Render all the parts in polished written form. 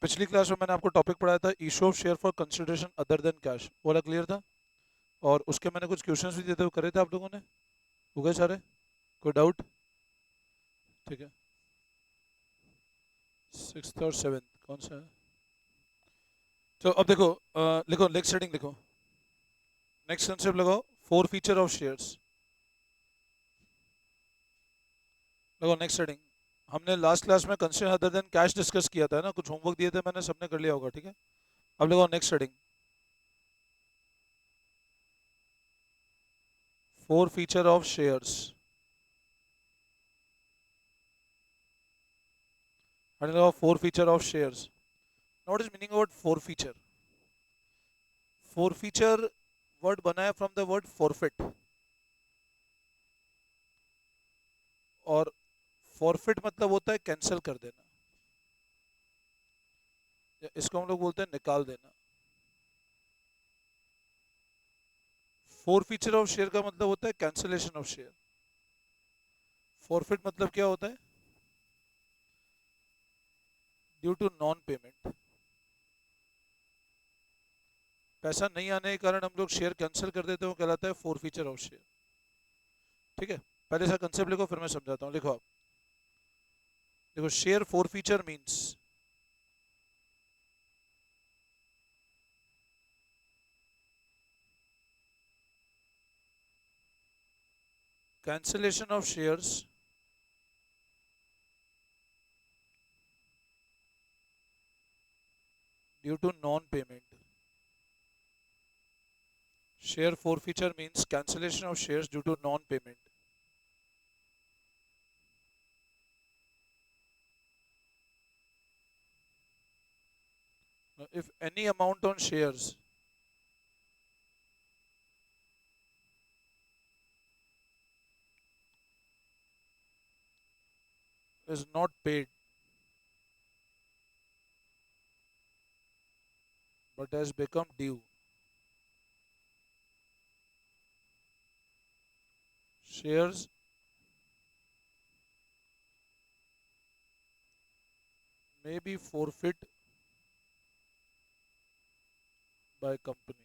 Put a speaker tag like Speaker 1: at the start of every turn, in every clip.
Speaker 1: पिछली क्लास में मैंने आपको टॉपिक पढ़ाया था issue of share for consideration other than cash, वो वाला क्लियर था। और उसके मैंने कुछ क्वेश्चंस भी दिए थे, वो करे थे आप लोगों ने, हो गए सारे? कोई डाउट? ठीक है। सिक्स्थ और सेवेंथ कौन सा है? तो अब देखो, लिखो नेक्स्ट हेडिंग, लिखो नेक्स्ट कंसेप्ट, लगाओ फोर फीचर ऑफ शेयर्स। लगाओ नेक्स्ट हेडिंग। हमने लास्ट क्लास में consider other than cash discuss किया था ना, कुछ होमवर्क दिए थे मैंने, सबने कर लिया होगा, ठीक है। अब लगाओ next heading, forfeiture of shares. Heading लगाओ forfeiture of shares. What is meaning of forfeiture? Forfeiture word बना है फ्रॉम द वर्ड फॉरफिट, और फॉरफिट मतलब होता है कैंसिल कर देना, या इसको हम लोग बोलते हैं निकाल देना। फोर फीचर ऑफ शेयर का मतलब होता है कैंसिलेशन ऑफ शेयर। फॉरफिट मतलब क्या होता है? ड्यू टू नॉन पेमेंट, पैसा नहीं आने के कारण हम लोग शेयर कैंसिल कर देते हैं, वो कहलाता है फोर फीचर ऑफ शेयर। ठीक है, पहले इसका कंसेप्ट लिखो, फिर मैं समझाता हूँ। लिखो आप, देखो share four feature means cancellation of shares due to non-payment. Share forfeiture means cancellation of shares due to non-payment. Now, if any amount on shares is not paid but has become due, shares may be forfeit by company.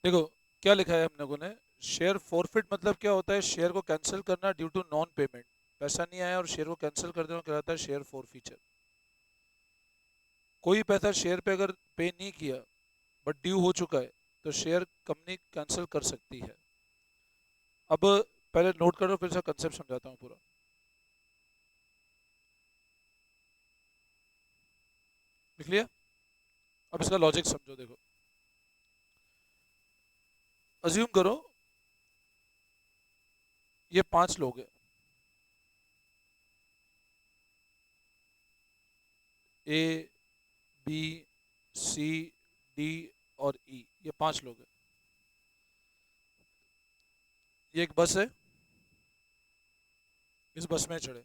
Speaker 1: देखो क्या लिखा है हम लोगों ने, share forfeit मतलब क्या होता है? शेयर को कैंसिल करना ड्यू टू नॉन पेमेंट, पैसा नहीं आया और शेयर को कैंसिल कर देना कहलाता है शेयर फॉरफीचर। कोई पैसा शेयर पे अगर पे नहीं किया बट ड्यू हो चुका है तो शेयर कंपनी कैंसिल कर सकती है। अब पहले नोट करो, फिर से कंसेप्ट समझाता हूँ पूरा। लिख लिया? अब इसका लॉजिक समझो। देखो, अज्यूम करो ये पांच लोग हैं, ए, बी, सी, डी और ई, ये पांच लोग हैं। ये एक बस है, इस बस में चढ़े,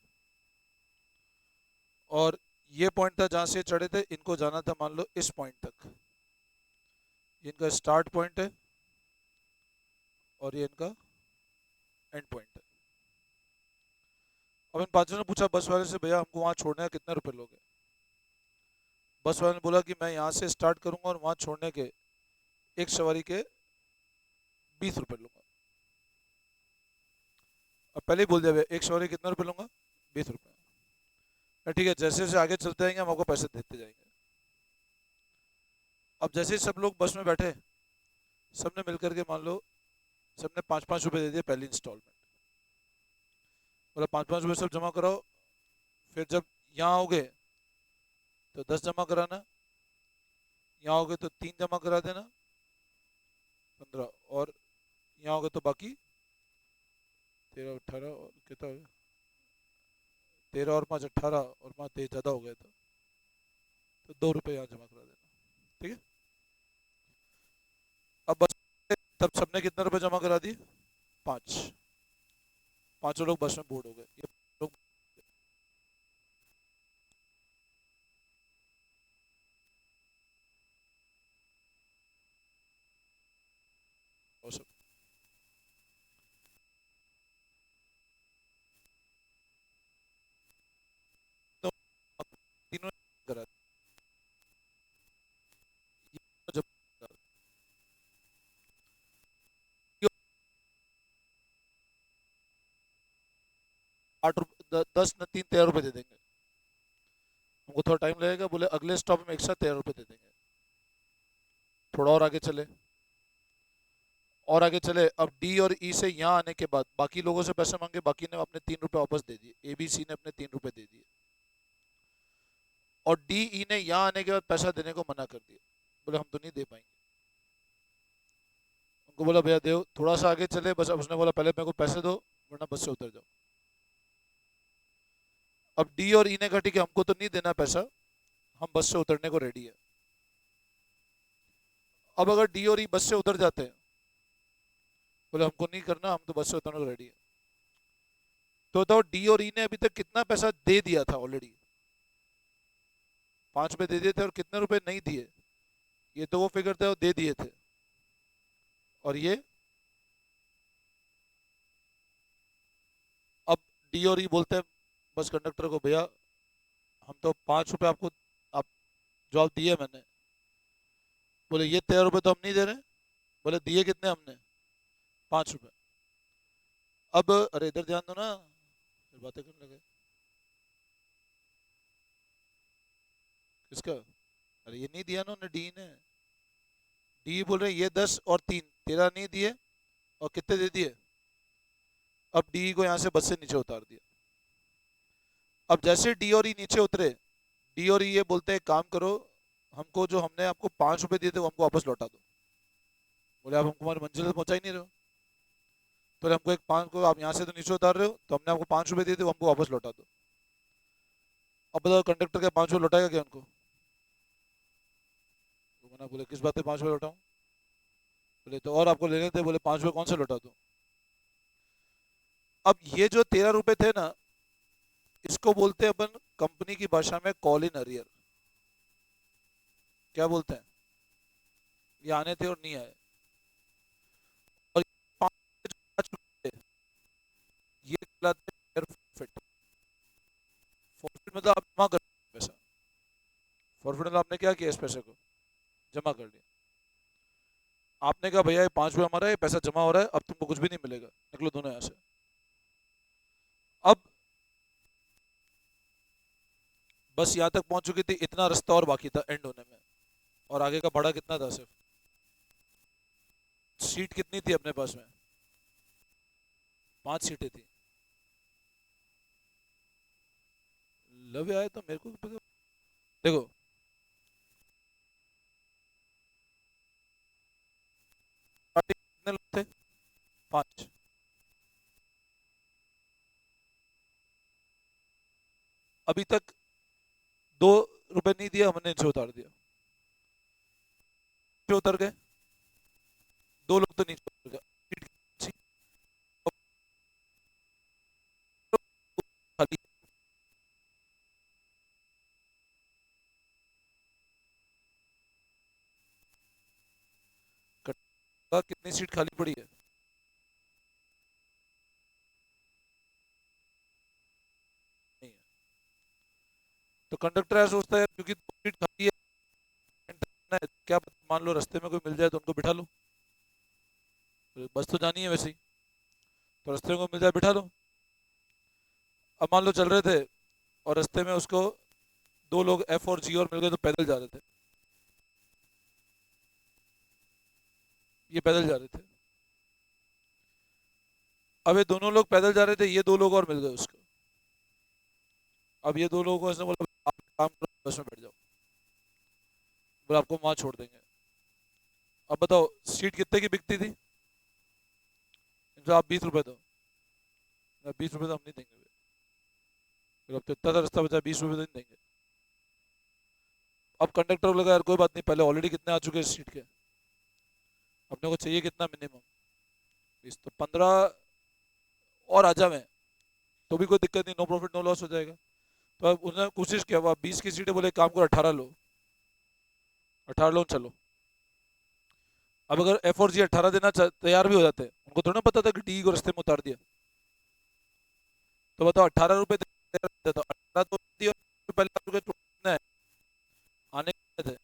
Speaker 1: और ये पॉइंट था जहां से चढ़े थे, इनको जाना था मान लो इस पॉइंट तक। ये इनका स्टार्ट पॉइंट है और ये इनका एंड पॉइंट है। अब इन पांचों ने पूछा बस वाले से, भैया हमको वहां छोड़ने का कितने रुपए लोगे? बस वाले ने बोला कि मैं यहाँ से स्टार्ट करूंगा और वहां छोड़ने के एक सवारी के 20 रुपए लूंगा। अब पहले ही बोल दिया, भैया एक सवारी कितने रुपए लूंगा? 20 रुपए। ठीक है, जैसे जैसे आगे चलते जाएंगे हम आपको पैसे देते जाएंगे। अब जैसे ही सब लोग बस में बैठे, सबने मिलकर के मान लो सबने 5-5 रुपए दे दिए पहली इंस्टॉलमेंट। बोला 5-5 रुपए सब जमा कराओ, फिर जब यहाँ आओगे तो 10 जमा कराना, यहाँ आओगे तो 3 जमा करा देना, 15, और यहाँ आओगे तो बाकी 13, 18 और कितना हो गया? 13 और 5 18, और 5 तेज ज़्यादा हो गया था, तो 2 रुपये यहाँ जमा करा देना। ठीक है, अब बस तब सबने कितने रुपए जमा करा दिए? 5। पांचों लोग बस में बोर्ड हो गए, ये लोग और सब। 8 रुपये 10 न 3 13 रुपये दे देंगे। हमको थोड़ा टाइम लगेगा, बोले अगले स्टॉप में एक्स्ट्रा 13 रुपये दे देंगे। थोड़ा और आगे चले, और आगे चले, अब डी और ई से यहाँ आने के बाद बाकी लोगों से पैसे मांगे, बाकी ने अपने 3 रुपये वापस दे दिए, ए बी सी ने अपने 3 रुपये दे दिए, और डी ई ने यहाँ आने के बाद पैसा देने को मना कर दिया, बोले हम तो नहीं दे पाएंगे। उनको बोला भैया दो, थोड़ा सा आगे चले, बस अब उसने बोला पहले मेरे को पैसे दो वरना बस से उतर जाओ। अब डी और ई ने कहा ठीक है हमको तो नहीं देना पैसा, हम बस से उतरने को रेडी है। अब अगर डी और ई बस से उतर जाते हैं, बोले हमको नहीं करना, हम तो बस से उतरने को रेडी है, तो बताओ डी और ई ने अभी तक कितना पैसा दे दिया था ऑलरेडी? 5 रुपए दे दिए थे, और कितने रुपए नहीं दिए, ये तो वो फिगर थे वो दे दिए थे, और ये अब डी और ई बोलते हैं बस कंडक्टर को, भैया हम तो 5 रुपए आपको आप जवाब दिए मैंने। बोले ये 13 रुपए तो हम नहीं दे रहे। बोले दिए कितने हमने? 5 रुपए। अब अरे इधर ध्यान दो ना, फिर बातें करने लगे। किसका? अरे ये नहीं दिया ना डी ने, डी बोल रहे ये 10 और 3 13 नहीं दिए, और कितने दे दिए? अब डी को यहाँ से बस से नीचे उतार दिया। अब जैसे डी और ई नीचे उतरे, डी और ई ये बोलते हैं काम करो, हमको जो हमने आपको 5 रुपए दिए थे वो हमको वापस लौटा दो। बोले आप हमको हमारी मंजिल तक पहुंचा ही नहीं रहे हो, तो हमको एक 5 को आप यहाँ से तो नीचे उतार रहे हो, तो हमने आपको 5 रुपए दिए थे वो हमको वापस लौटा दो। अब बताओ कंडक्टर के 5 रुपए लौटाएगा क्या उनको? तो मना, बोले किस बात पे 5 रुपए लौटाऊं? बोले तो और आपको लेने थे। बोले 5 रुपए कौन से लौटा दूं? अब ये जो 13 रुपए थे ना, इसको बोलते हैं अपन कंपनी की भाषा में कॉल इन अरियर। क्या बोलते हैं? ये आने थे और नहीं आए, और 5 ये कहलाते हैं फॉरफिट। फॉरफिट मतलब आप जमा कर पैसा, फॉरफिट मतलब आपने क्या किया, इस पैसे को जमा कर लिया। आपने कहा भैया ये 5 रुपए हमारा है, ये पैसा जमा हो रहा है, अब तुमको कुछ भी नहीं मिलेगा, निकलो दोनों यहाँ से। अब बस यहाँ तक पहुंच चुकी थी, इतना रास्ता और बाकी था एंड होने में, और आगे का भाड़ा कितना था? सिर्फ सीट कितनी थी अपने पास में? 5 सीटें थी। लव आए तो मेरे को देखो, पार्टी कितने लोग थे? 5। अभी तक 2 रुपए नहीं दिया, हमने नीचे उतार दिया, नीचे उतर गए, 2 लोग तो नीचे उतर गए, सीट कितनी थी? खाली। कितनी सीट खाली पड़ी है? नहीं है। तो कंडक्टर ऐसा सोचता है क्योंकि 2 सीट खाली है, क्या मान लो रास्ते में कोई मिल जाए तो उनको बिठा लो, बस तो जानी है वैसे ही, तो रास्ते में कोई मिल जाए बिठा लो। अब मान लो चल रहे थे और रास्ते में उसको 2 लोग एफ और जी और मिल गए, तो पैदल जा रहे थे, ये पैदल जा रहे थे। अब ये दोनों लोग पैदल जा रहे थे, ये 2 लोग और मिल गए उसको। अब ये 2 लोगों को उसने बोला आप काम करो, बस में बैठ जाओ, बोला आपको वहां छोड़ देंगे। अब बताओ सीट कितने की बिकती थी? इनसे आप 20 रुपए दो। 20 रुपए तो हम नहीं देंगे, फिर अब तो इतना सा रास्ता बचा, 20 रुपए तो नहीं देंगे। अब कंडक्टर लगा यार कोई बात नहीं, पहले ऑलरेडी कितने आ चुके हैं सीट के, अपने को चाहिए कितना मिनिमम 20, तो 15 और आ जावे तो भी कोई दिक्कत नहीं, नो प्रॉफिट नो लॉस हो जाएगा। तो अब उन्होंने कोशिश किया, वो 20 की सीटें, बोले काम करो 18 लो, 18 लो चलो। अब अगर एफ और जी 18 देना तैयार भी हो जाते हैं, उनको थोड़ा ना पता था कि डी को रास्ते में उतार दिया, तो बताओ 18 रुपए देते तो 18 तो दिया, पहले आप लोग कितना है आने के थे,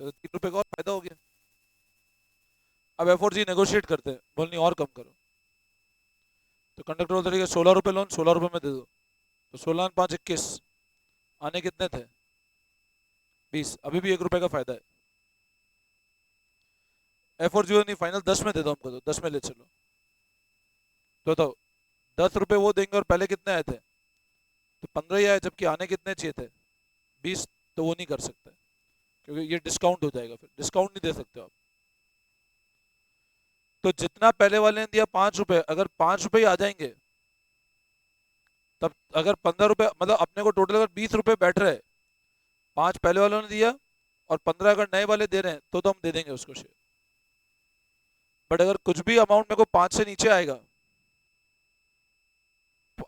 Speaker 1: तो 3 रुपए का और फायदा हो गया। अब एफ और जी नेगोशिएट करते हैं, बोल नहीं और कम करो, तो कंडक्टर बोलते ठीक है 16 रुपये लोन 16 रुपये में दे दो, तो 16 5 21, आने कितने थे 20, अभी भी 1 रुपये का फायदा है। एफ और जीरो नहीं, फाइनल 10 में दे दो हमको, तो 10 में ले चलो। तो बताओ 10 रुपये वो देंगे और पहले कितने आए थे, तो 15 ही आए, जबकि आने कितने चाहिए थे 20, तो वो नहीं कर सकते क्योंकि ये डिस्काउंट हो जाएगा, फिर डिस्काउंट नहीं दे सकते आप। तो जितना पहले वाले ने दिया 5 रुपये, अगर 5 रुपये आ जाएंगे तब, अगर 15 रुपये मतलब अपने को टोटल अगर 20 रुपये बैठ रहे, 5 पहले वालों ने दिया और 15 अगर नए वाले दे रहे हैं तो हम दे देंगे उसको शेयर। बट अगर कुछ भी अमाउंट मेरे को 5 से नीचे आएगा,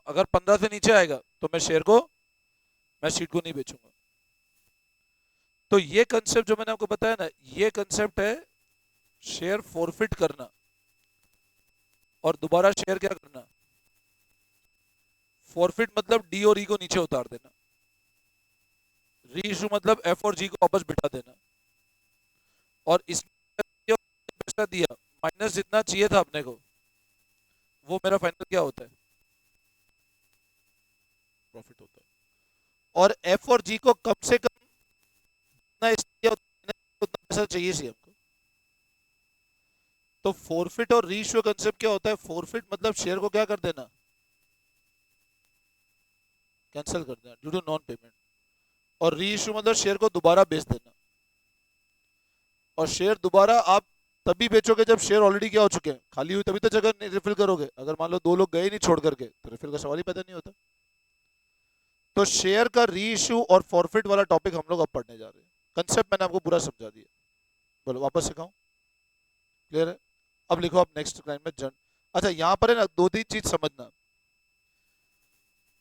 Speaker 1: अगर 15 से नीचे आएगा तो मैं शेयर को, मैं सीट को नहीं बेचूंगा। तो ये कंसेप्ट जो मैंने आपको बताया ना, ये कंसेप्ट है शेयर फॉरफिट करना और दोबारा शेयर क्या करना, फॉरफिट मतलब डी और ई को नीचे उतार देना, री इशू मतलब एफ और जी को वापस बिठा देना। और इसमें पैसा दिया माइनस जितना चाहिए था अपने को, वो मेरा फाइनल क्या होता है, प्रॉफिट होता है। और एफ और जी को कम से कम उतना पैसा चाहिए सी हमको। तो फॉरफिट और री इशू कंसेप्ट क्या होता है, फॉरफिट मतलब शेयर को क्या कर देना, कैंसिल कर देना ड्यू टू नॉन पेमेंट, और री इशू मतलब शेयर को दोबारा बेच देना। और शेयर दोबारा आप तभी बेचोगे जब शेयर ऑलरेडी क्या हो चुके हैं, खाली हुई, तभी तो जगह नहीं रिफिल करोगे। अगर मान लो 2 लोग गए नहीं छोड़ करके, तो रिफिल का सवाल ही पैदा नहीं होता। तो शेयर का री इशू और फॉरफिट वाला टॉपिक हम लोग अब पढ़ने जा रहे हैं। कंसेप्ट मैंने आपको पूरा समझा दिया, बोलो वापस सिखाऊं, क्लियर है? अब लिखो आप नेक्स्ट लाइन में जन। अच्छा यहां पर है ना 2-3 चीज समझना।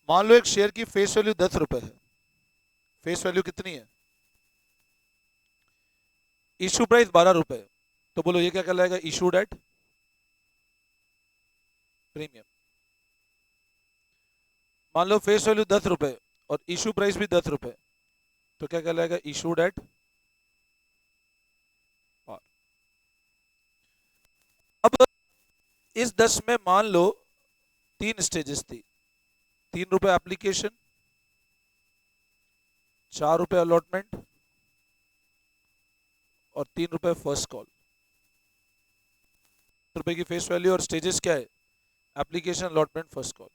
Speaker 1: मान लो एक शेयर की फेस वैल्यू 10 रुपए है, फेस वैल्यू कितनी है, इशू प्राइस 12 रुपए, तो बोलो ये क्या कहलाएगा, इशूड एट प्रीमियम। मान लो फेस वैल्यू 10 रुपए और इशू प्राइस भी 10 रुपए, तो क्या कहलाएगा, इशूड एट पार। अब इस 10 में मान लो 3 स्टेजेस थी, 3 रुपए एप्लीकेशन, 4 रुपए अलॉटमेंट और 3 रुपए फर्स्ट कॉल। रुपए की फेस वैल्यू और स्टेजेस क्या है, एप्लीकेशन, अलॉटमेंट, फर्स्ट कॉल।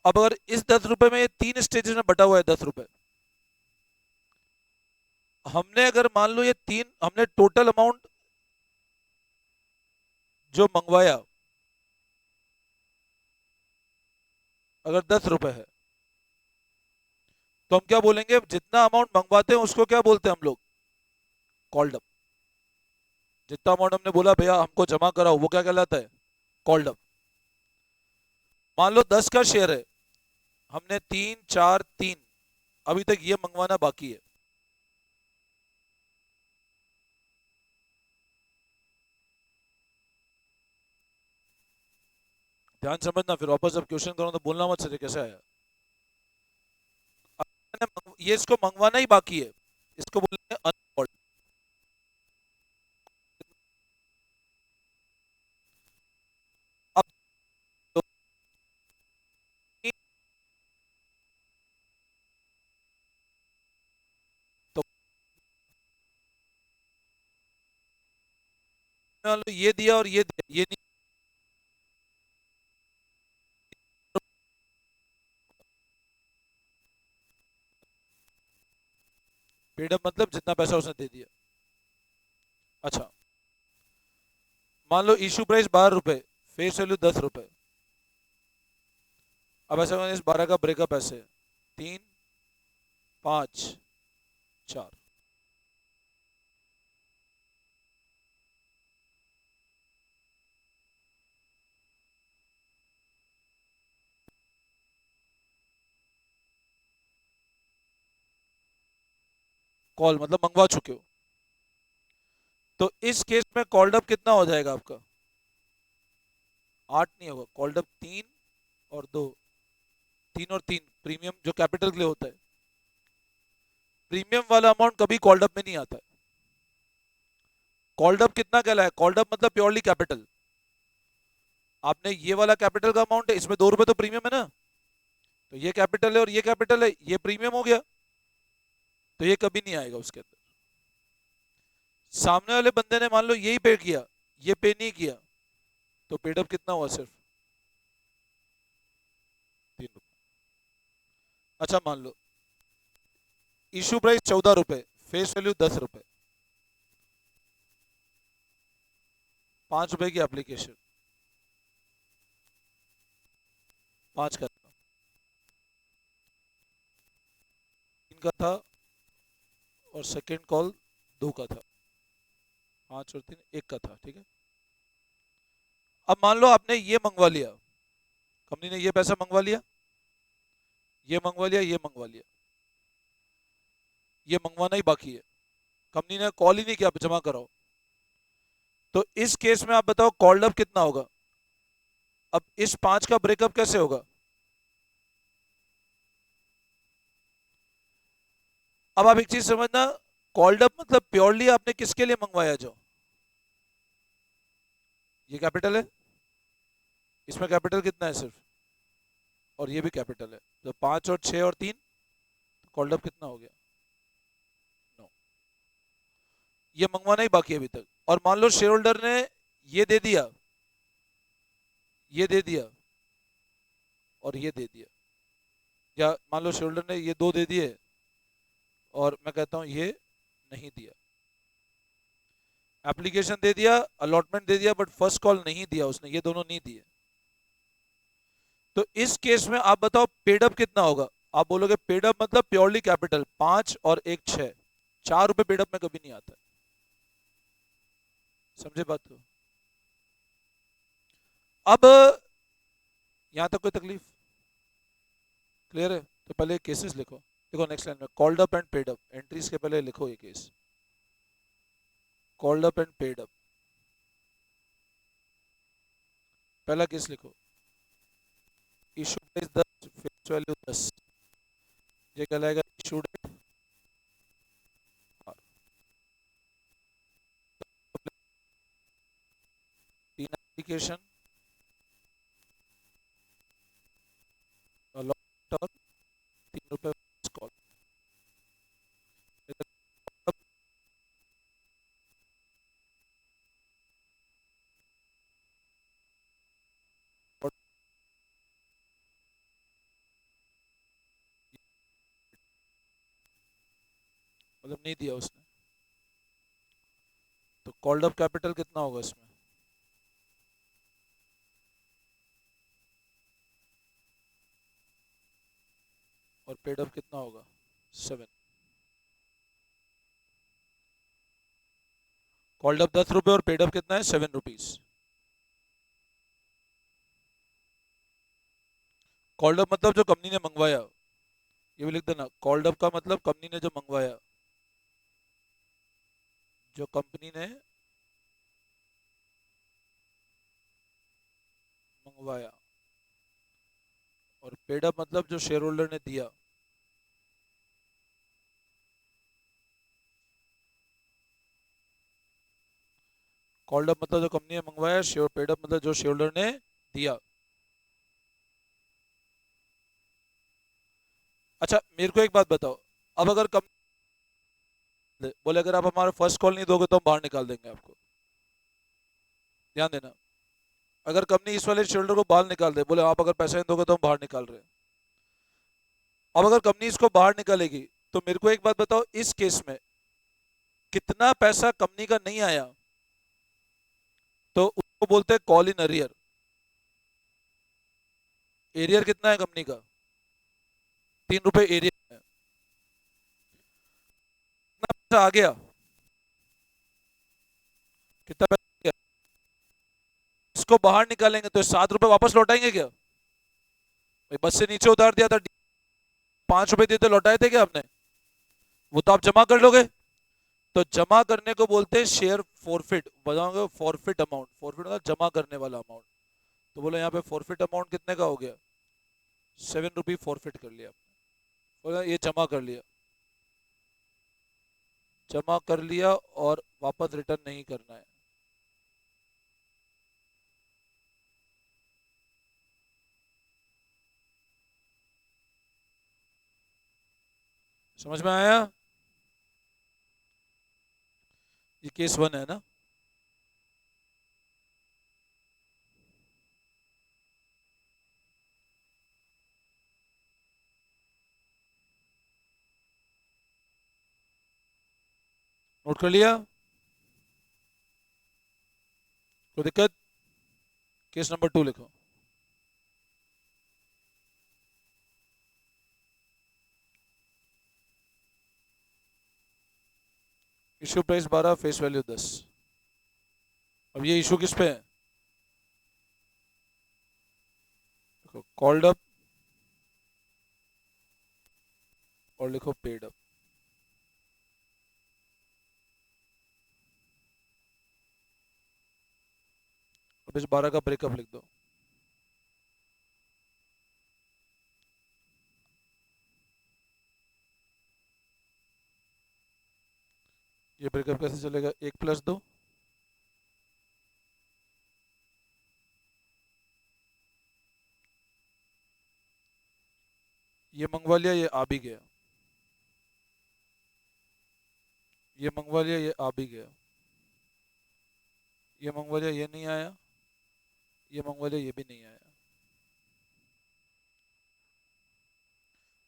Speaker 1: अब अगर इस 10 रुपए में ये 3 स्टेजेस में बटा हुआ है 10 रुपए, हमने अगर मान लो ये 3, हमने टोटल अमाउंट जो मंगवाया अगर 10 रुपए है, तो हम क्या बोलेंगे, जितना अमाउंट मंगवाते हैं उसको क्या बोलते हैं हम लोग, कॉल्ड अप। जितना अमाउंट हमने बोला भैया हमको जमा कराओ, वो क्या कहलाता है, कॉल्ड अप। मान लो 10 का शेयर है, हमने 3 4 3 अभी तक ये मंगवाना बाकी है, ध्यान समझना, फिर वापस जब क्वेश्चन करो तो बोलना मत सर कैसे आया। ये इसको मंगवाना ही बाकी है, इसको बोलेंगे अनकॉल्ड। अब तो, तो मान लो ये दिया और ये दिया, ये नहीं पेड अप मतलब जितना पैसा उसने दे दिया। अच्छा मान लो इशू प्राइस 12 रुपए, फेस वैल्यू 10 रुपए। अब ऐसा इस 12 का ब्रेकअप ऐसे 3 5 4। कॉल मतलब मंगवा चुके हो, तो इस केस में कॉल्ड अप कितना हो जाएगा आपका, 8 नहीं होगा, कॉल्ड अप 3 और 2, 3 और 3 प्रीमियम जो कैपिटल के लिए होता है। प्रीमियम वाला अमाउंट कभी कॉल्ड अप में नहीं आता है। कॉल्ड अप कितना कहलाए, कॉल्ड अप मतलब प्योरली कैपिटल, आपने ये वाला कैपिटल का अमाउंट है, इसमें 2 रुपए तो प्रीमियम है ना, तो ये कैपिटल है और ये कैपिटल है, ये प्रीमियम हो गया, तो ये कभी नहीं आएगा उसके अंदर। सामने वाले बंदे ने मान लो यही पे किया, ये पे नहीं किया, तो पेड अप कितना हुआ? सिर्फ 3 रुपए। अच्छा मान लो इशू प्राइस 14 रुपए, फेस वैल्यू 10 रुपए, 5 रुपए की एप्लीकेशन, 5 का था, 3 का था, और सेकेंड कॉल 2 का था, 5 और 3 1 का था, ठीक है। अब मान लो आपने ये मंगवा लिया, कंपनी ने ये पैसा मंगवा लिया, ये मंगवा लिया, ये मंगवा लिया, ये मंगवाना ही बाकी है, कंपनी ने कॉल ही नहीं किया जमा कराओ, तो इस केस में आप बताओ कॉल्ड अप कितना होगा? अब इस 5 का ब्रेकअप कैसे होगा? अब आप एक चीज समझना, कॉल्ड अप मतलब प्योरली आपने किसके लिए मंगवाया? जो ये कैपिटल है, इसमें कैपिटल कितना है सिर्फ, और ये भी कैपिटल है, तो 5 और 6 और 3, कॉल्ड अप कितना हो गया? 9। ये मंगवाना ही बाकी है अभी तक। और मान लो शेयर होल्डर ने ये दे दिया, ये दे दिया, और ये दे दिया, या मान लो शेयर होल्डर ने ये 2 दे दिए और मैं कहता हूं ये नहीं दिया, एप्लीकेशन दे दिया, अलॉटमेंट दे दिया, बट फर्स्ट कॉल नहीं दिया उसने, ये दोनों नहीं दिए, तो इस केस में आप बताओ पेड अप कितना होगा? आप बोलोगे पेड अप मतलब प्योरली कैपिटल 5 और 1 6, 4 रुपए पेड अप में कभी नहीं आता है। समझे बात को? अब यहां तक कोई तकलीफ? क्लियर है? तो पहले केसेस लिखो, देखो नेक्स्ट लाइन में called up and paid up, entries के पहले लिखो ये case, called up and paid up. पहला केस लिखो, इशू प्राइस 10, फेस वैल्यू 10, ये कहलाएगा इशू डेट, तीन एप्लीकेशन, अलॉट और 3 रुपए कॉल। मतलब नहीं दिया उसने, तो कॉल्ड अप कैपिटल कितना होगा इसमें? और पेड अप कितना होगा? 7। कॉल्ड अप 10 रुपए और पेड अप कितना है? 7 रुपीज। कॉल्ड अप मतलब जो कंपनी ने मंगवाया, ये भी लिख देना, कॉल्ड अप का मतलब कंपनी ने जो मंगवाया, जो कंपनी ने मंगवाया, और पेड अप मतलब जो शेयर होल्डर ने दिया। कॉल्ड अप मतलब जो कंपनी ने मंगवाया, शेयर पेड अप मतलब जो शेयर होल्डर ने दिया। अच्छा मेरे को एक बात बताओ, अब अगर कंपनी बोले अगर आप हमारा फर्स्ट कॉल नहीं दोगे तो हम बाहर निकाल देंगे आपको, ध्यान देना, अगर कंपनी इस वाले शेयर होल्डर को बाहर निकाल दे, बोले आप अगर पैसा नहीं दोगे तो हम बाहर निकाल रहे हैं, अब अगर कंपनी इसको बाहर निकालेगी, तो मेरे को एक बात बताओ, इस केस में कितना पैसा कंपनी का नहीं आया, तो उसको बोलते हैं कॉल इन अरियर। एरियर कितना है कंपनी का? 3 रुपए एरियर है। कितना पैसा आ गया? कितना पैसा आ गया? इसको बाहर निकालेंगे तो 7 रुपए वापस लौटाएंगे क्या? भाई बस से नीचे उतार दिया था, 5 रुपए दिए थे, लौटाए थे क्या आपने? वो तो आप जमा कर लोगे, तो जमा करने को बोलते हैं शेयर फॉरफिट, बताओगे फॉरफिट अमाउंट, फॉरफिट मतलब जमा करने वाला अमाउंट, तो बोलो यहाँ पे फॉरफिट अमाउंट कितने का हो गया? 7 रुपये फॉरफिट कर लिया आपने, बोला ये जमा कर लिया, जमा कर लिया और वापस रिटर्न नहीं करना है। समझ में आया? ये केस 1 है ना? नोट कर लिया? कोई दिक्कत? केस नंबर 2 लिखो। Issue price 12, face value 10। अब ये इशू किस पे है? देखो, कॉल्ड अप और लिखो पेड अप। अब इस 12 का ब्रेकअप लिख दो। ये ब्रेकअप कैसे चलेगा? 1+2, ये मंगवा लिया, ये आ भी गया। ये मंगवा लिया, ये आ भी गया। ये मंगवा लिया, ये नहीं आया। ये मंगवा लिया, ये भी नहीं आया।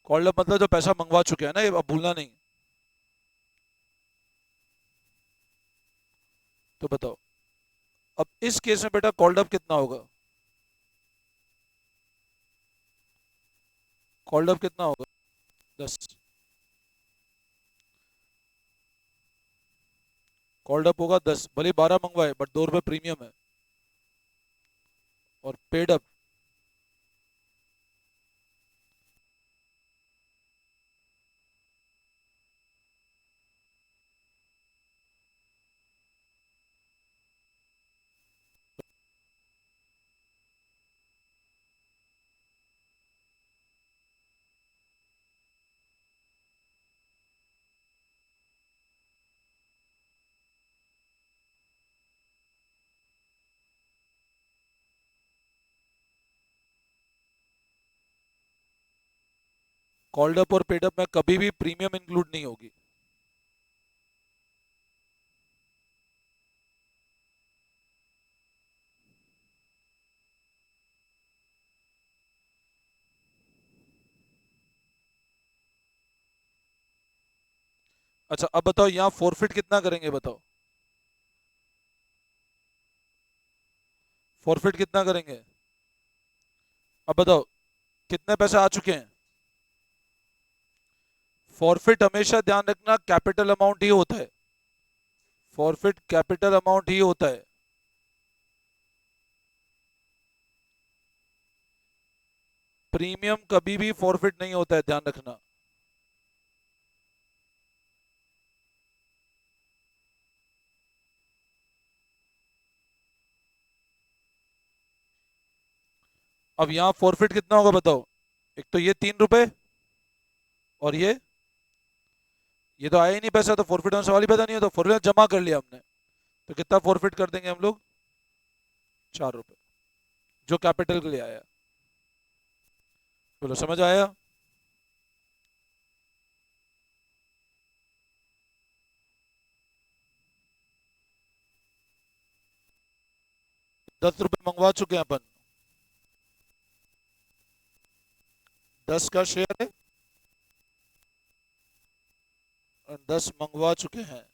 Speaker 1: कॉल्ड अप मतलब जो पैसा मंगवा चुके हैं ना, ये अब भूलना नहीं। तो बताओ, अब इस केस में बेटा कॉल्ड अप कितना होगा? कॉल्ड अप कितना होगा? 10। कॉल्ड अप होगा 10, भले 12 मंगवाए बट 2 रुपए प्रीमियम है। और पेड अप, कॉल्ड अप और पेड अप में कभी भी प्रीमियम इंक्लूड नहीं होगी। अच्छा अब बताओ, यहाँ फॉरफिट कितना करेंगे बताओ? फॉरफिट कितना करेंगे? अब बताओ, कितने पैसे आ चुके हैं? फॉरफिट हमेशा ध्यान रखना कैपिटल अमाउंट ही होता है। फॉरफिट कैपिटल अमाउंट ही होता है। प्रीमियम कभी भी फॉरफिट नहीं होता है, ध्यान रखना। अब यहाँ फॉरफिट कितना होगा बताओ? एक तो ये 3 रुपए, और ये तो आया ही नहीं पैसा, तो फॉरफिट होने सवाल ही पैदा नहीं होता। फॉरफिट जमा कर लिया हमने, तो कितना फॉरफिट कर देंगे हम लोग? 4 रुपए, जो कैपिटल के लिए आया। बोलो समझ आया? 10 रुपए मंगवा चुके हैं अपन। 10 का शेयर है और 10 मंगवा चुके हैं।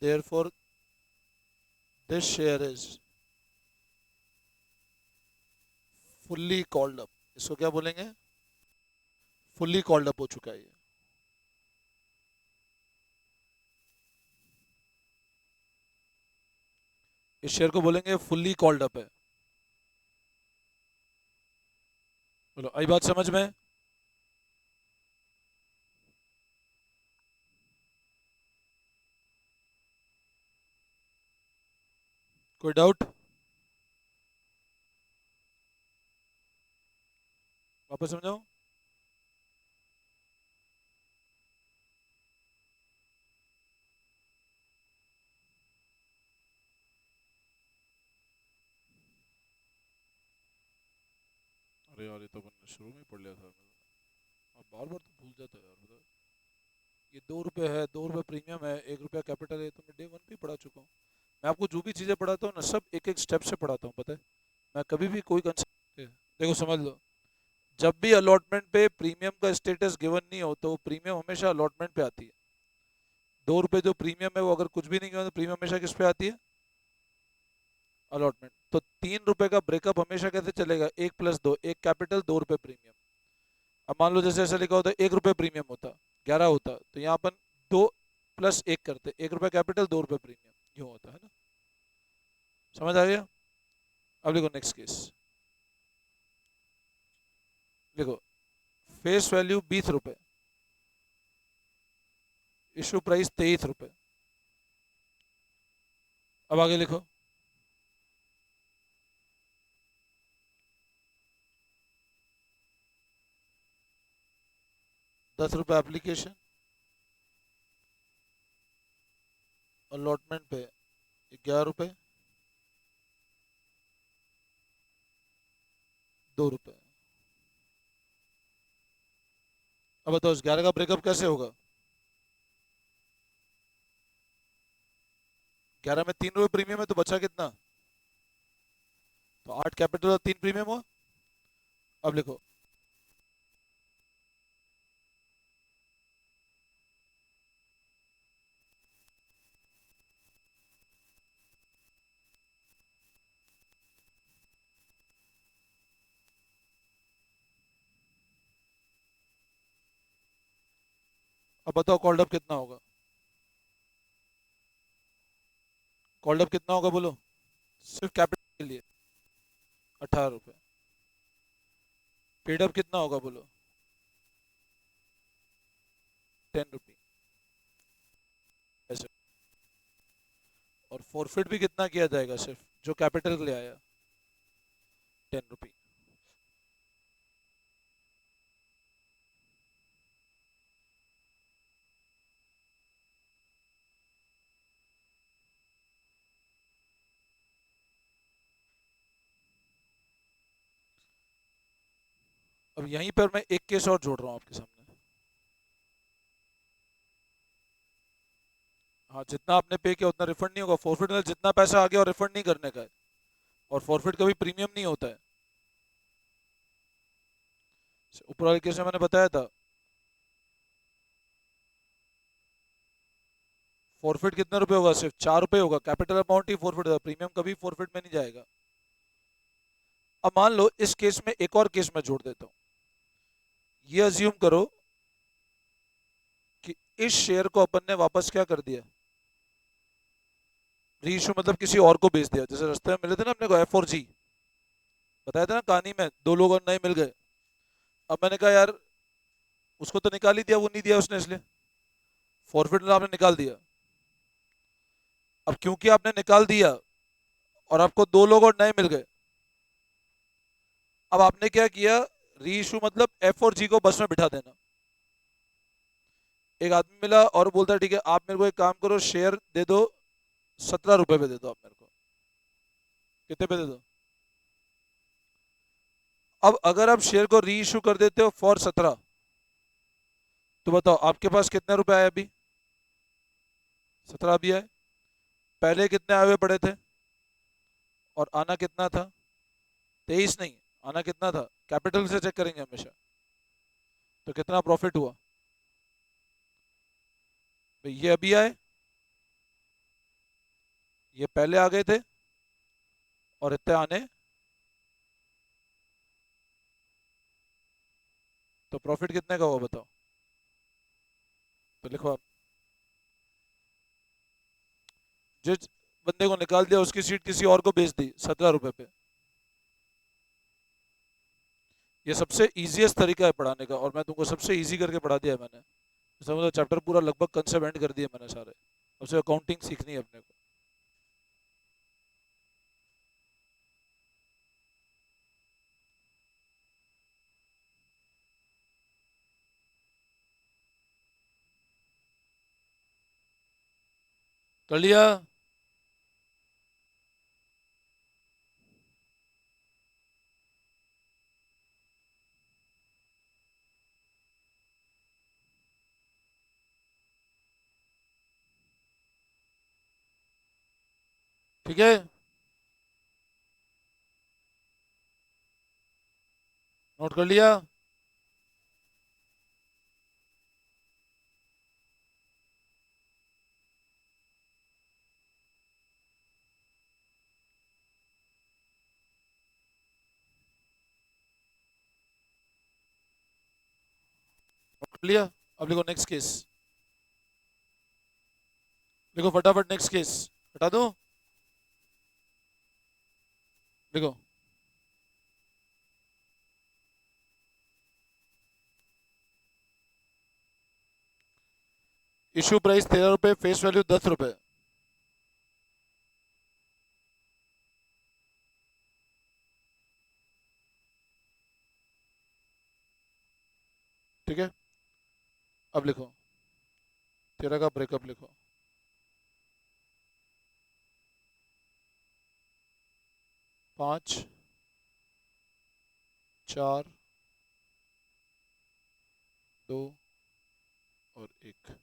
Speaker 1: Therefore, this share is fully called up। इसको क्या बोलेंगे? फुल्ली कॉल्ड अप हो चुका है ये। इस शेयर को बोलेंगे फुल्ली कॉल्ड अप है। बोलो आई बात समझ में? कोई डाउट? वापस समझाओ। अरे यार ये तो मैंने शुरू में ही पढ़ लिया था। अब बार बार तो भूल जाता है यार, बता। ये 2 रुपये है, 2 रुपये प्रीमियम है, 1 रुपया कैपिटल है, तो मैं डे 1 पे ही पढ़ा चुका हूँ। मैं आपको जो भी चीज़ें पढ़ाता हूँ ना, सब एक एक स्टेप से पढ़ाता हूँ, पता है। मैं कभी भी कोई कंसेप्ट, देखो समझ लो, जब भी अलॉटमेंट पे प्रीमियम का स्टेटस गिवन नहीं हो तो प्रीमियम हमेशा अलॉटमेंट पे आती है। 2 रुपये जो प्रीमियम है वो अगर कुछ भी नहीं किया तो प्रीमियम हमेशा किस पे आती है? अलॉटमेंट। तो 3 रुपए का ब्रेकअप हमेशा कैसे चलेगा? 1+2, 1 कैपिटल, 2 रुपये प्रीमियम। अब मान लो जैसे ऐसा लिखा होता है 1 रुपये प्रीमियम होता, 11 होता, तो यहाँ अपन 2+1 करते, 1 रुपया कैपिटल, 2 रुपये प्रीमियम, यूँ होता है ना। समझ आ गया? अब लिखो नेक्स्ट केस, लिखो फेस वैल्यू 20 रुपये, इशू प्राइस 23 रुपये। अब आगे लिखो, 10 रुपये एप्लीकेशन, अलॉटमेंट पे 11 रुपये, 2 रुपये। अब बताओ इस 11 का ब्रेकअप कैसे होगा? 11 में 3 रुपये प्रीमियम है तो बचा कितना? तो 8 कैपिटल और 3 प्रीमियम हुआ। अब लिखो, अब बताओ कॉल्ड अप कितना होगा? कॉल्ड अप कितना होगा बोलो, सिर्फ कैपिटल के लिए? 18 रुपये। पेड अप कितना होगा बोलो? 10 रुपी ऐसे। और फॉरफिट भी कितना किया जाएगा सिर्फ जो कैपिटल के लिए आया? 10 रुपी। अब यहीं पर मैं एक केस और जोड़ रहा हूँ आपके सामने। हाँ, जितना आपने पे किया उतना रिफंड नहीं होगा। फॉरफिट में जितना पैसा आ गया और रिफंड नहीं करने का है, और फॉरफिट कभी प्रीमियम नहीं होता है। ऊपर वाले केस में मैंने बताया था, फॉरफिट कितने रुपए होगा? सिर्फ 4 रुपए होगा। कैपिटल अमाउंट ही फॉरफिट होगा, प्रीमियम कभी फॉरफिट में नहीं जाएगा। अब मान लो इस केस में एक और केस मैं जोड़ देता हूँ। ये अज्यूम करो कि इस शेयर को अपन ने वापस क्या कर दिया, री इशू, मतलब किसी और को बेच दिया। जैसे रास्ते में मिले थे ना अपने को F4G, बताया था ना कहानी में, 2 लोग और नए मिल गए। अब मैंने कहा यार उसको तो निकाल ही दिया, वो नहीं दिया उसने, इसलिए फॉरफिट आपने निकाल दिया। अब क्योंकि आपने निकाल दिया और आपको 2 लोग और नए मिल गए, अब आपने क्या किया, री इशू मतलब F4G को बस में बिठा देना। एक आदमी मिला और बोलता है ठीक है आप मेरे को एक काम करो, शेयर दे दो, 17 रुपए पे दे दो आप मेरे को। कितने पे दे दो? अब अगर आप शेयर को री इशू कर देते हो फॉर 17, तो बताओ आपके पास कितने रुपए आए अभी? 17 अभी आए। पहले कितने आए हुए पड़े थे? और आना कितना था? 23 नहीं, आना कितना था? कैपिटल से चेक करेंगे हमेशा। तो कितना प्रॉफिट हुआ? भाई ये अभी आए, ये पहले आ गए थे, और इतने आने, तो प्रॉफिट कितने का हुआ बताओ? तो लिखो आप, जिस बंदे को निकाल दिया उसकी सीट किसी और को बेच दी 17 रुपए पे। ये सबसे इजीएस्ट तरीका है पढ़ाने का, और मैं तुमको सबसे इजी करके पढ़ा दिया है मैंने। समझो चैप्टर पूरा लगभग कंसेप्ट एंड कर दिए मैंने सारे। अब से अकाउंटिंग सीखनी है अपने को। कर लिया? ठीक है, नोट कर लिया। नोट कर लिया। अब लिखो नेक्स्ट केस, लिखो फटाफट नेक्स्ट केस। हटा दो, लिखो। इश्यू प्राइस 13 रुपए, फेस वैल्यू 10 रुपए। ठीक है, अब लिखो 13 का ब्रेकअप लिखो। 5, 4, 2 और 1।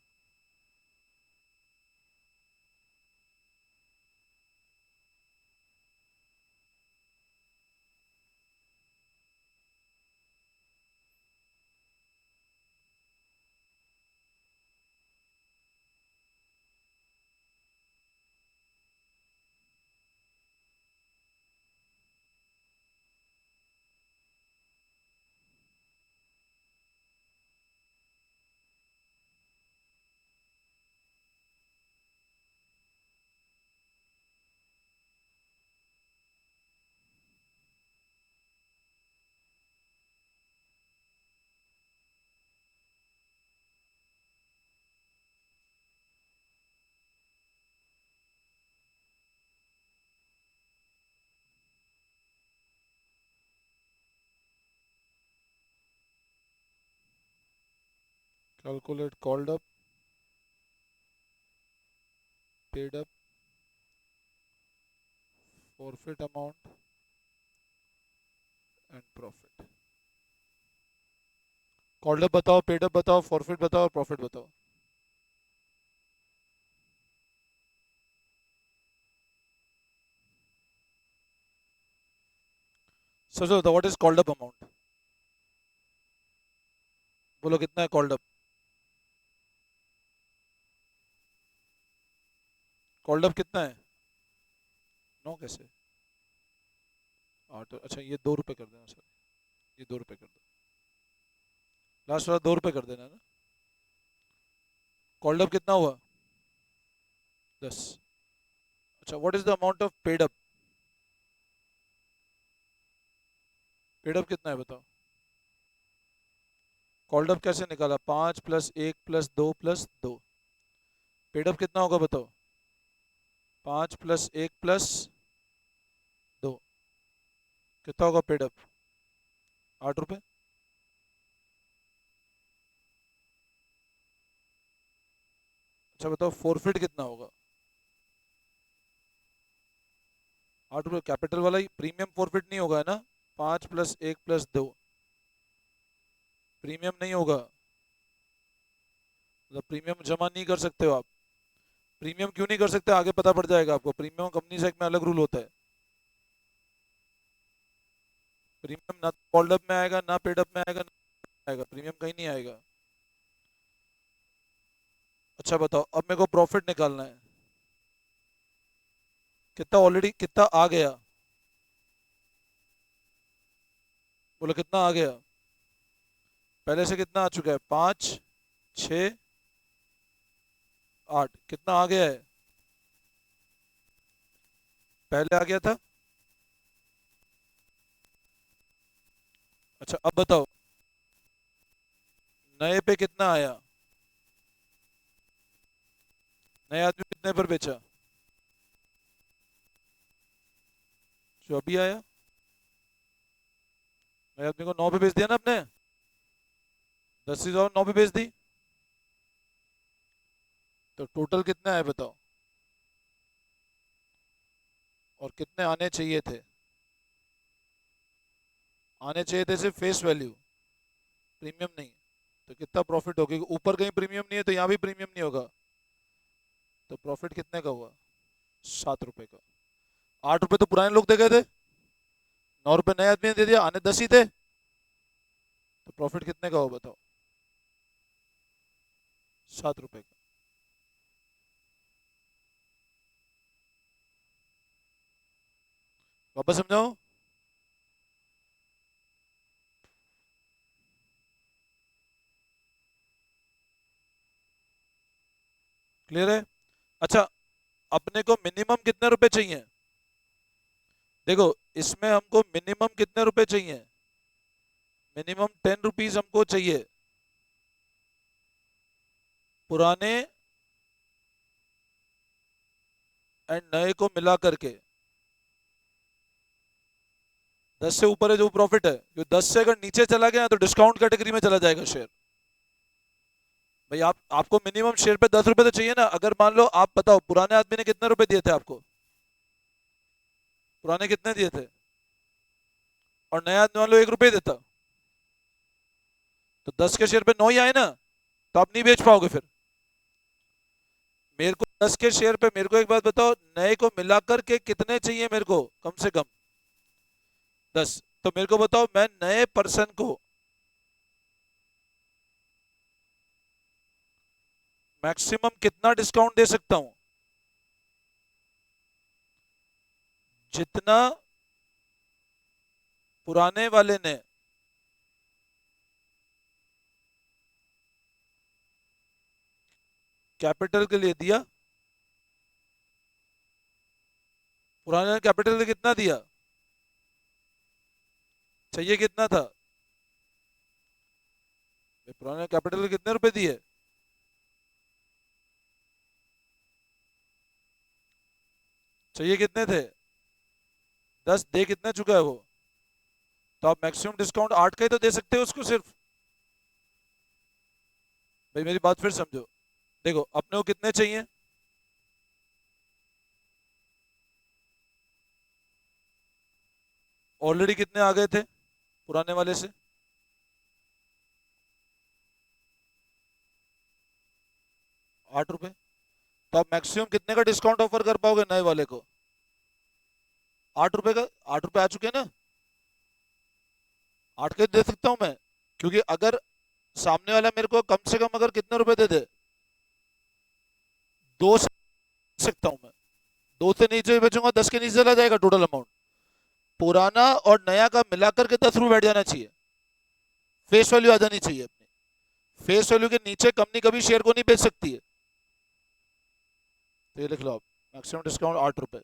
Speaker 1: Calculate called up, paid up, forfeit amount and profit. Called up बताओ, पेड अप बताओ, फॉरफिट बताओ और प्रॉफिट बताओ। सबसे बताओ what is called up amount. बोलो कितना है कॉल्ड अप। कॉल्ड अप कितना है? 9 कैसे? 8। अच्छा ये 2 रुपए कर देना सर, ये 2 रुपए कर दो, लास्ट वाला 2 रुपए कर देना ना। कॉल्ड अप कितना हुआ? 10। अच्छा what is the amount of paid up. Paid up कितना है बताओ। कॉल्ड अप कैसे निकाला? 5 plus 1 plus 2 plus 2। Paid up कितना होगा बताओ। 5 प्लस 1 प्लस 2, कितना होगा पेड अप? 8 रुपए। अच्छा बताओ फॉरफिट कितना होगा? 8 रुपए। कैपिटल वाला ही प्रीमियम फॉरफिट नहीं होगा है ना? 5 प्लस 1 प्लस 2 प्रीमियम नहीं होगा, मतलब प्रीमियम जमा नहीं कर सकते हो आप। प्रीमियम क्यों नहीं कर सकते आगे पता पड़ जाएगा आपको। प्रीमियम कंपनी से एक में अलग रूल होता है। प्रीमियम ना कॉल्ड अप में आएगा, ना पेड अप में आएगा, ना आएगा, प्रीमियम कहीं नहीं आएगा। अच्छा बताओ अब मेरे को प्रॉफिट निकालना है। कितना ऑलरेडी, कितना आ गया? बोलो कितना आ गया? पहले से कितना आ चुका है? 5, 6, 8। कितना आ गया है? पहले आ गया था। अच्छा अब बताओ नए पे कितना आया? नए आदमी कितने पर बेचा? जो अभी आया। नए आदमी को 9 पे बेच दिया ना आपने। 10 और 9 पे बेच दी, तो टोटल कितना है बताओ। और कितने आने चाहिए थे? आने चाहिए थे सिर्फ फेस वैल्यू, प्रीमियम नहीं। तो कितना प्रॉफिट होगा? ऊपर कहीं प्रीमियम नहीं है तो यहाँ भी प्रीमियम नहीं होगा। तो प्रॉफिट कितने का हुआ? 7 रुपए का। 8 रुपए तो पुराने लोग दे गए थे, 9 रुपए नए आदमी ने दे दिया, आने 10 ही थे, तो प्रॉफिट कितने का हो बताओ? 7 रुपए का। वापस समझाओ। क्लियर है? अच्छा, अपने को मिनिमम कितने रुपए चाहिए? देखो, इसमें हमको मिनिमम कितने रुपए चाहिए? मिनिमम 10 रुपीज हमको चाहिए, पुराने एंड नए को मिला करके। 10 से ऊपर है जो प्रॉफिट है, जो 10 से अगर नीचे चला गया तो डिस्काउंट कैटेगरी में चला जाएगा शेयर। भाई आपको मिनिमम शेयर पे 10 रुपए तो चाहिए ना। अगर मान लो, आप बताओ पुराने आदमी ने कितने रुपए दिए थे आपको? पुराने कितने दिए थे? और नया आदमी मान लो 1 रुपए देता, तो 10 के शेयर पे 9 ही आए ना, तो आप नहीं बेच पाओगे फिर। मेरे को 10 के शेयर पे, मेरे को एक बात बताओ, नए को मिलाकर के कितने चाहिए मेरे को कम से कम? 10। तो मेरे को बताओ, मैं नए पर्सन को मैक्सिमम कितना डिस्काउंट दे सकता हूं? जितना पुराने वाले ने कैपिटल के लिए दिया। पुराने ने कैपिटल के लिए कितना दिया? चाहिए कितना था? पुराने कैपिटल के कितने रुपए दिए? चाहिए कितने थे? 10। दे कितना चुका है वो? तो आप मैक्सिमम डिस्काउंट 8 का ही तो दे सकते हो उसको सिर्फ। भाई मेरी बात फिर समझो। देखो, अपने को कितने चाहिए? ऑलरेडी कितने आ गए थे पुराने वाले से? 8 रुपए। तो आप मैक्सिमम कितने का डिस्काउंट ऑफर कर पाओगे नए वाले को? 8 रुपए का। 8 रुपए आ चुके हैं ना? 8 के दे सकता हूं मैं, क्योंकि अगर सामने वाला मेरे को कम से कम अगर कितने रुपए दे दे, 2 से सकता हूं मैं। 2 से नीचे बेचूंगा, 10 के नीचे चला जाएगा टोटल अमाउंट। पुराना और नया का मिलाकर के 10 रुपए बैठ जाना चाहिए, फेस वैल्यू आ जानी चाहिए अपनी। फेस वैल्यू के नीचे कंपनी कभी शेयर को नहीं बेच सकती है। तो ये लिख लो आप, मैक्सिमम डिस्काउंट 8 रुपए।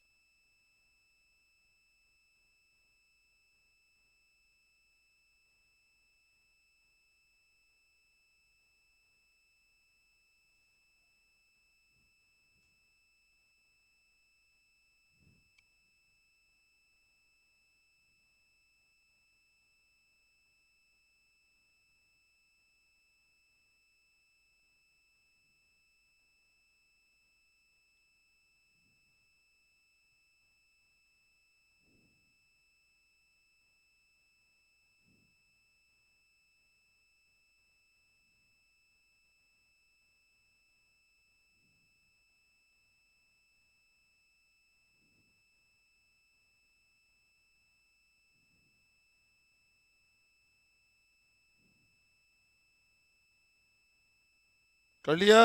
Speaker 1: कर लिया?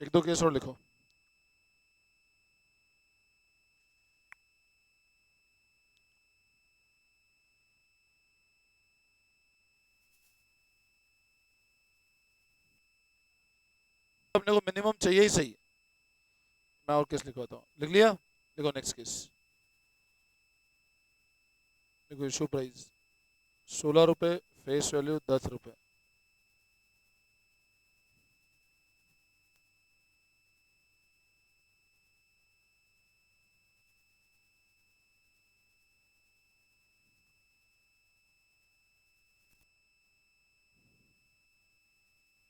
Speaker 1: एक दो केस और लिखो। अपने को मिनिमम चाहिए ही सही। मैं और केस लिखवाता हूँ, लिख लिया? देखो नेक्स्ट केस। देखो इशू प्राइस 16 रुपए, फेस वैल्यू 10 रुपए।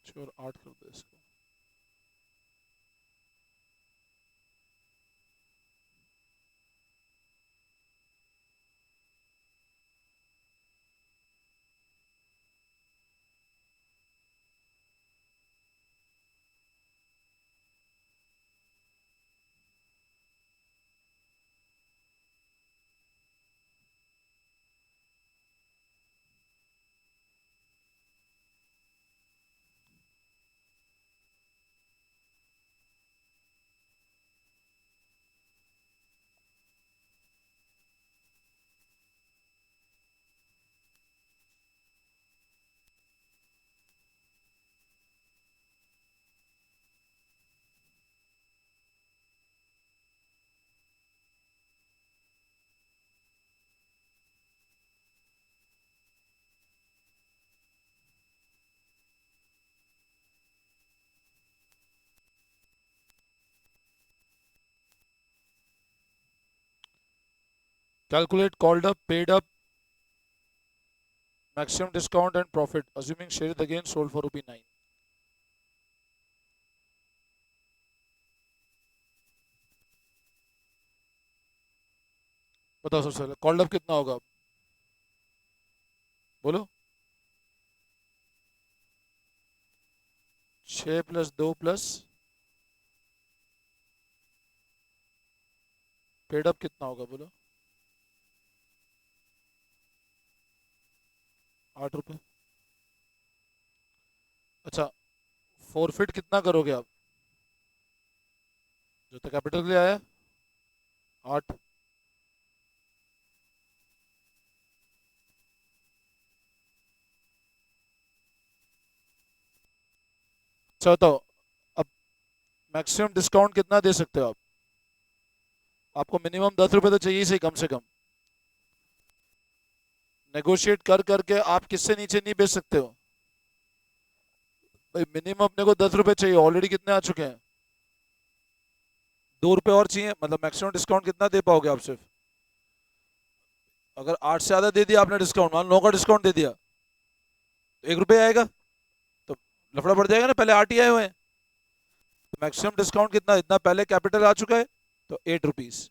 Speaker 1: श्योर 8 कर दो इसको। Calculate called up, paid up, maximum discount and profit assuming share is again sold for rupee 9. बताओ सबसे पहले कॉल्ड अप कितना होगा, बोलो। 6 + 2 + पेड अप कितना होगा, बोलो। 8 रुपये। अच्छा, फॉरफिट कितना करोगे आप, जो तो कैपिटल के लिए आया 8। अच्छा बताओ, अब मैक्सिमम डिस्काउंट कितना दे सकते हो आप, आपको मिनिमम 10 रुपये तो चाहिए ही कम से कम। नेगोशिएट कर करके आप किससे नीचे नहीं बेच सकते हो भाई, मिनिमम अपने को 10 रुपये चाहिए, ऑलरेडी कितने आ चुके हैं, 2 रुपये और चाहिए, मतलब मैक्सिमम डिस्काउंट कितना दे पाओगे आप सिर्फ। अगर 8 से ज्यादा दे दिया आपने डिस्काउंट, मान 9 का डिस्काउंट दे दिया तो 1 रुपये आएगा, तो लफड़ा पड़ जाएगा ना, पहले 8 ही आए हुए हैं। तो मैक्सिमम डिस्काउंट कितना, इतना पहले कैपिटल आ चुका है, तो 8 रुपीज।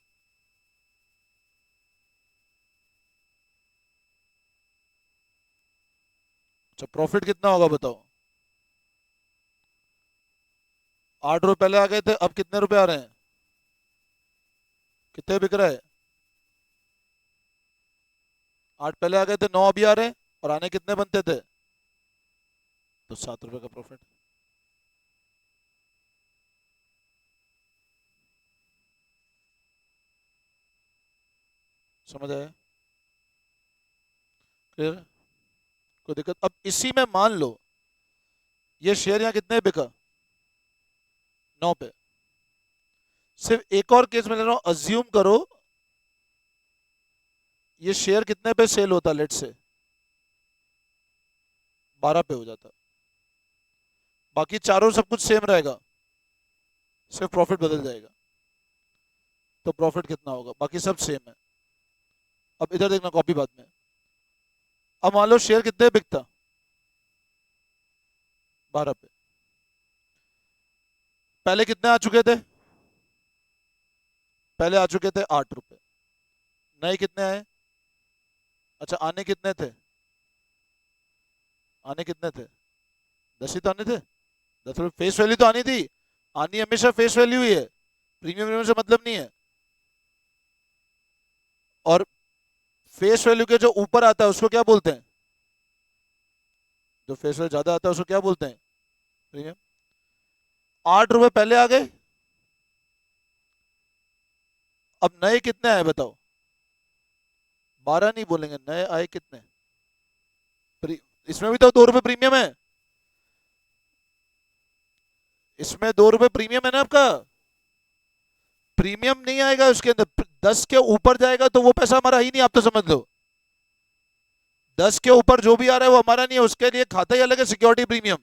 Speaker 1: अच्छा, प्रॉफिट कितना होगा बताओ। 8 रुपये पहले आ गए थे, अब कितने रुपए आ रहे हैं, कितने बिक रहा है। 8 पहले आ गए थे, 9 अभी आ रहे हैं, और आने कितने बनते थे, तो 7 रुपए का प्रॉफिट। समझ आया, क्लियर, कोई दिक्कत। अब इसी में मान लो ये शेयर यहाँ कितने बिका, 9 पे। सिर्फ एक और केस में ले रहा हूं, अज्यूम करो ये शेयर कितने पे सेल होता, लेट से 12 पे हो जाता, बाकी चारों सब कुछ सेम रहेगा, सिर्फ प्रॉफिट बदल जाएगा। तो प्रॉफिट कितना होगा, बाकी सब सेम है। अब इधर देखना कॉपी बाद में। अब मान लो शेयर कितने बिकता, 12 पे। पहले कितने आ चुके थे, पहले आ चुके थे 8 रुपए। नए कितने आए, अच्छा आने कितने थे, आने कितने थे, 10 ही तो आने थे। 10 रुपये फेस वैल्यू तो आनी थी, आनी हमेशा फेस वैल्यू ही है, प्रीमियम प्रीमियम से मतलब नहीं है। और फेस वैल्यू के जो ऊपर आता है उसको क्या बोलते हैं, जो फेस वैल्यू ज्यादा आता है उसको क्या बोलते हैं, प्रीमियम। 8 रुपए पहले आ गए, अब नए कितने आए बताओ, 12 नहीं बोलेंगे, नए आए कितने, इसमें भी तो 2 रुपए प्रीमियम है, इसमें 2 रुपए प्रीमियम है ना आपका। प्रीमियम नहीं आएगा उसके अंदर, 10 के ऊपर जाएगा तो वो पैसा हमारा ही नहीं, आप तो समझ लो। 10 के ऊपर जो भी आ रहा है वो हमारा नहीं है, उसके लिए खाता ही अलग है, सिक्योरिटी प्रीमियम।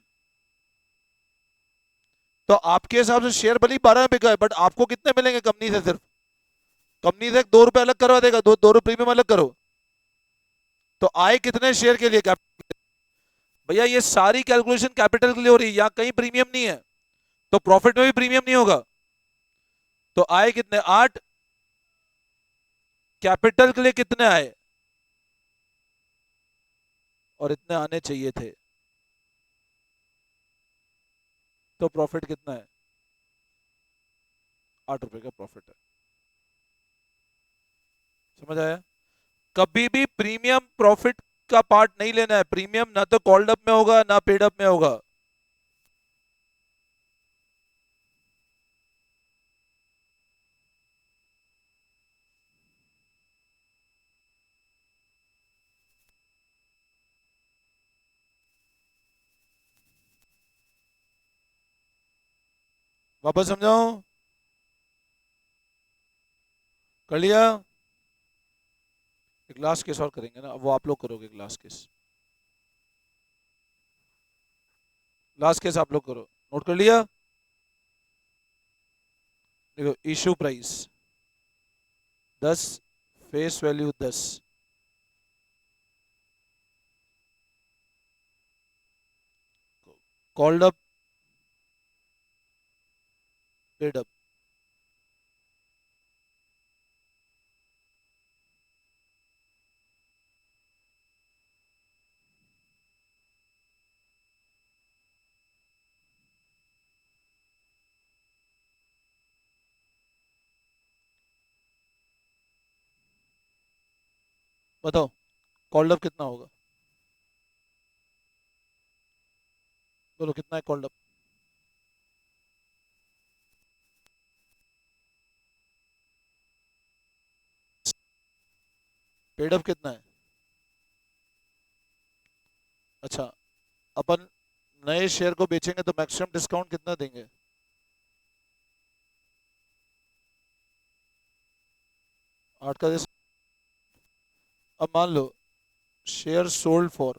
Speaker 1: तो आपके हिसाब से शेयर भले ही 12 में बिका है, बट आपको कितने मिलेंगे कंपनी से, सिर्फ कंपनी से 2 रुपए अलग करवा देगा, 2 रुपए प्रीमियम अलग करो, तो आए कितने शेयर के लिए, भैया ये सारी कैलकुलेशन कैपिटल के लिए हो रही है, यहाँ कहीं प्रीमियम नहीं है, तो प्रॉफिट में भी प्रीमियम नहीं होगा। तो आए कितने, 8, कैपिटल के लिए कितने आए, और इतने आने चाहिए थे, तो प्रॉफिट कितना है, 8 रुपए का प्रॉफिट है। समझ आया, कभी भी प्रीमियम प्रॉफिट का पार्ट नहीं लेना है, प्रीमियम ना तो कॉल्ड अप में होगा ना पेड अप में होगा। वापस समझाओ, कर लिया। एक लास्ट केस और करेंगे ना, वो आप लोग करोगे, एक लास्ट केस, लास्ट केस आप लोग करो, नोट कर लिया। देखो, issue price 10 face value 10, called up, paid up. बताओ कॉल्ड अप कितना होगा, बोलो कितना है कॉल्ड अप। पेड अप कितना है? अच्छा, अपन नए शेयर को बेचेंगे तो मैक्सिमम डिस्काउंट कितना देंगे? 8 का अब मान लो शेयर सोल्ड फॉर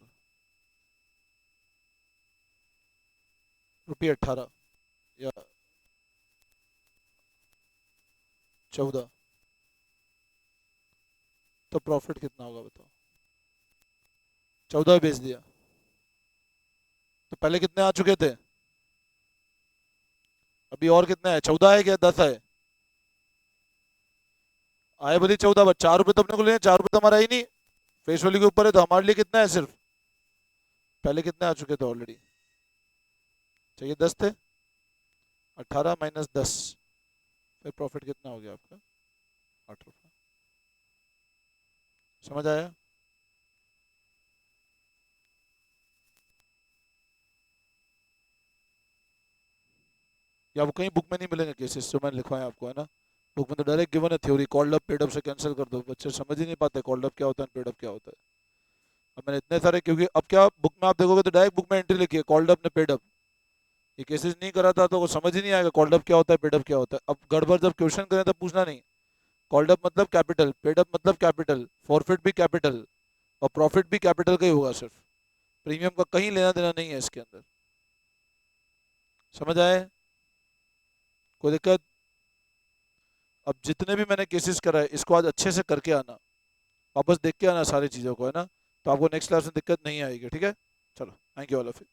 Speaker 1: ₹18 या 14, तो प्रॉफिट कितना होगा बताओ? 14 बेच दिया तो पहले कितने आ चुके थे? अभी और कितने है, 14 है क्या 10 है? आए बोली 14, बस ₹4 तो अपने को लेने, ₹4 तो हमारा ही नहीं, फेस वैल्यू के ऊपर है, तो हमारे लिए कितना है सिर्फ? पहले कितने आ चुके थे ऑलरेडी? चाहिए 10 थे, 18 माइनस 10, फिर प्रॉफिट कितना हो गया आपका? ₹8। समझ आया? या वो कहीं बुक में नहीं मिलेंगे केसेस जो मैंने लिखवाए आपको, है ना? बुक में तो डायरेक्ट गिवन है theory, called up paid up से कैंसिल कर दो, बच्चे समझ ही नहीं पाते कॉल्ड अप क्या होता है पेड अप क्या होता है। अब मैंने इतने सारे, क्योंकि अब क्या बुक में आप देखोगे तो डायरेक्ट बुक में एंट्री लिखी है कॉल्ड अप ने पेड अप, ये केसेस नहीं करा था तो वो समझ ही नहीं आएगा कॉल्ड अप क्या होता है पेड अप क्या होता है। अब गड़बड़ जब क्वेश्चन करें तब पूछना नहीं, कॉल्ड अप मतलब कैपिटल, पेड अप मतलब कैपिटल, फॉरफिट भी कैपिटल और प्रॉफिट भी कैपिटल का ही होगा सिर्फ, प्रीमियम का कहीं लेना देना नहीं है इसके अंदर। समझ आए? कोई दिक्कत? अब जितने भी मैंने केसेस कराए इसको आज अच्छे से करके आना, वापस देख के आना सारी चीज़ों को, है ना? तो आपको नेक्स्ट क्लास में दिक्कत नहीं आएगी, ठीक है? चलो, thank you all of you.